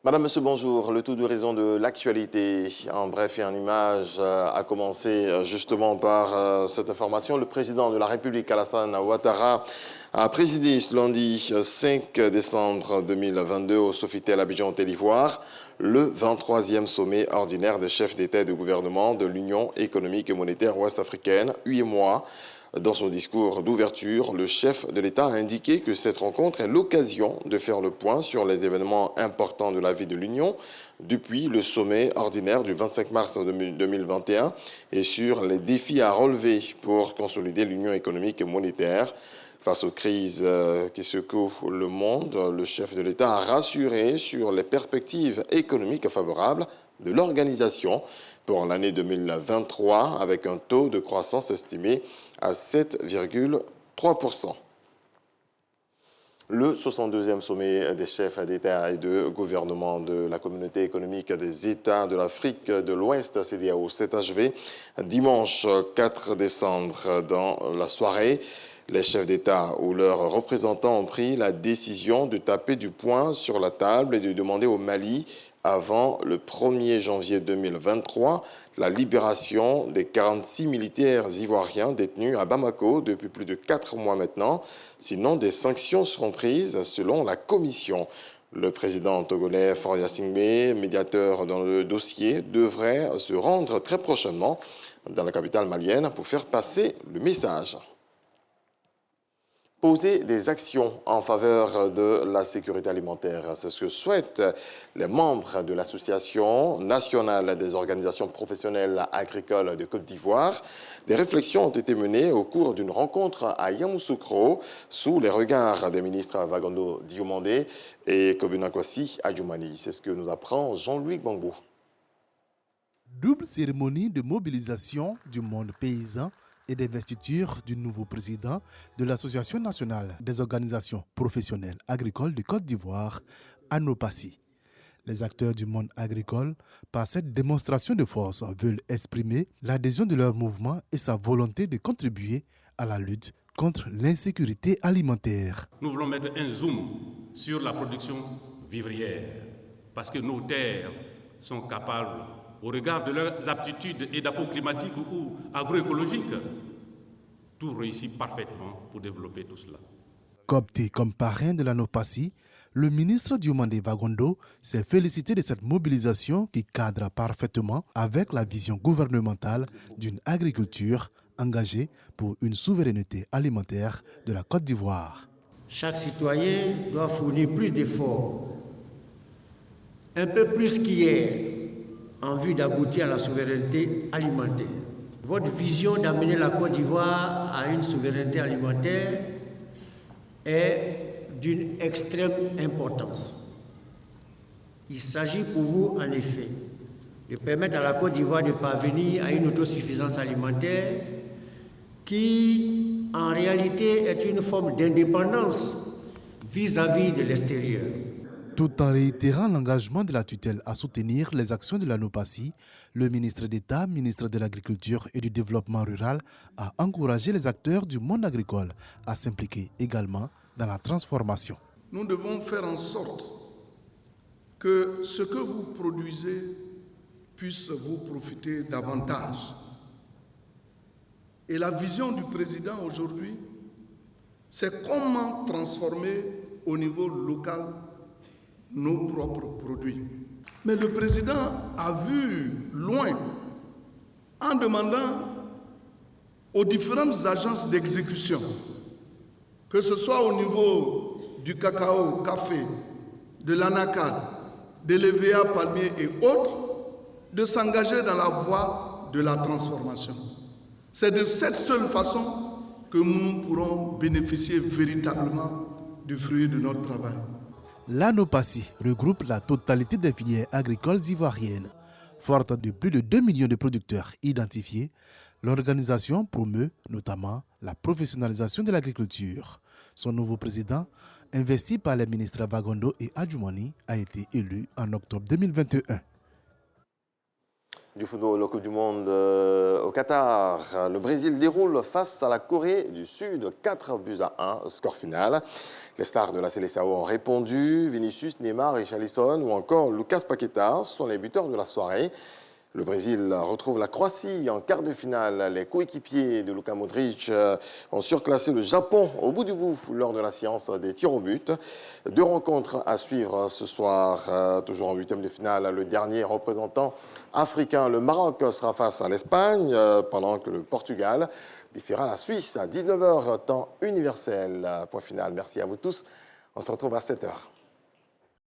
Madame, Monsieur, bonjour. Le tour d'horizon de l'actualité, en bref et en images, a commencé justement par cette information. Le président de la République, Alassane Ouattara, a présidé ce lundi 5 décembre 2022 au Sofitel Abidjan, Côte d'Ivoire, le 23e sommet ordinaire des chefs d'État et de gouvernement de l'Union économique et monétaire ouest-africaine, UEMOA. Dans son discours d'ouverture, le chef de l'État a indiqué que cette rencontre est l'occasion de faire le point sur les événements importants de la vie de l'Union depuis le sommet ordinaire du 25 mars 2021 et sur les défis à relever pour consolider l'Union économique et monétaire. Face aux crises qui secouent le monde, le chef de l'État a rassuré sur les perspectives économiques favorables de l'organisation pour l'année 2023 avec un taux de croissance estimé à 7,3%. Le 62e sommet des chefs d'État et de gouvernement de la communauté économique des États de l'Afrique de l'Ouest, CEDEAO, s'est achevé dimanche 4 décembre dans la soirée. Les chefs d'État ou leurs représentants ont pris la décision de taper du poing sur la table et de demander au Mali, avant le 1er janvier 2023, la libération des 46 militaires ivoiriens détenus à Bamako depuis plus de 4 mois maintenant. Sinon, des sanctions seront prises selon la Commission. Le président togolais Faure Gnassingbé, médiateur dans le dossier, devrait se rendre très prochainement dans la capitale malienne pour faire passer le message. Poser des actions en faveur de la sécurité alimentaire, c'est ce que souhaitent les membres de l'Association nationale des organisations professionnelles agricoles de Côte d'Ivoire. Des réflexions ont été menées au cours d'une rencontre à Yamoussoukro sous les regards des ministres Vagondo Diomandé et Kobina Kwasi Adjoumani. C'est ce que nous apprend Jean-Louis Gbangbo. Double cérémonie de mobilisation du monde paysan et d'investiture du nouveau président de l'Association nationale des organisations professionnelles agricoles de Côte d'Ivoire, ANOPACI. Les acteurs du monde agricole, par cette démonstration de force, veulent exprimer l'adhésion de leur mouvement et sa volonté de contribuer à la lutte contre l'insécurité alimentaire. Nous voulons mettre un zoom sur la production vivrière parce que nos terres sont capables, au regard de leurs aptitudes et d'apports climatiques ou agroécologiques, tout réussit parfaitement pour développer tout cela. Coopté comme parrain de l'ANOPACI, le ministre Diomandé Vagondo s'est félicité de cette mobilisation qui cadre parfaitement avec la vision gouvernementale d'une agriculture engagée pour une souveraineté alimentaire de la Côte d'Ivoire. Chaque citoyen doit fournir plus d'efforts, un peu plus qu'hier, en vue d'aboutir à la souveraineté alimentaire. Votre vision d'amener la Côte d'Ivoire à une souveraineté alimentaire est d'une extrême importance. Il s'agit pour vous, en effet, de permettre à la Côte d'Ivoire de parvenir à une autosuffisance alimentaire qui, en réalité, est une forme d'indépendance vis-à-vis de l'extérieur. Tout en réitérant l'engagement de la tutelle à soutenir les actions de l'ANOPACI, le ministre d'État, ministre de l'Agriculture et du Développement rural, a encouragé les acteurs du monde agricole à s'impliquer également dans la transformation. Nous devons faire en sorte que ce que vous produisez puisse vous profiter davantage. Et la vision du président aujourd'hui, c'est comment transformer au niveau local nos propres produits. Mais le président a vu loin en demandant aux différentes agences d'exécution, que ce soit au niveau du cacao, café, de l'anacade, de l'EVA, palmier et autres, de s'engager dans la voie de la transformation. C'est de cette seule façon que nous pourrons bénéficier véritablement du fruit de notre travail. L'ANOPACI regroupe la totalité des filières agricoles ivoiriennes. Forte de plus de 2 millions de producteurs identifiés, l'organisation promeut notamment la professionnalisation de l'agriculture. Son nouveau président, investi par les ministres Vagondo et Adjoumani, a été élu en octobre 2021. Du football au Coupe du Monde au Qatar. Le Brésil déroule face à la Corée du Sud, 4-1, score final. Les stars de la Seleção ont répondu. Vinicius, Neymar, Richarlison ou encore Lucas Paqueta sont les buteurs de la soirée. Le Brésil retrouve la Croatie en quart de finale. Les coéquipiers de Luka Modric ont surclassé le Japon au bout du bout lors de la séance des tirs au but. 2 rencontres à suivre ce soir, toujours en 8e de finale. Le dernier représentant africain, le Maroc, sera face à l'Espagne, pendant que le Portugal défiera la Suisse à 19h, temps universel. Point final. Merci à vous tous. On se retrouve à 7h.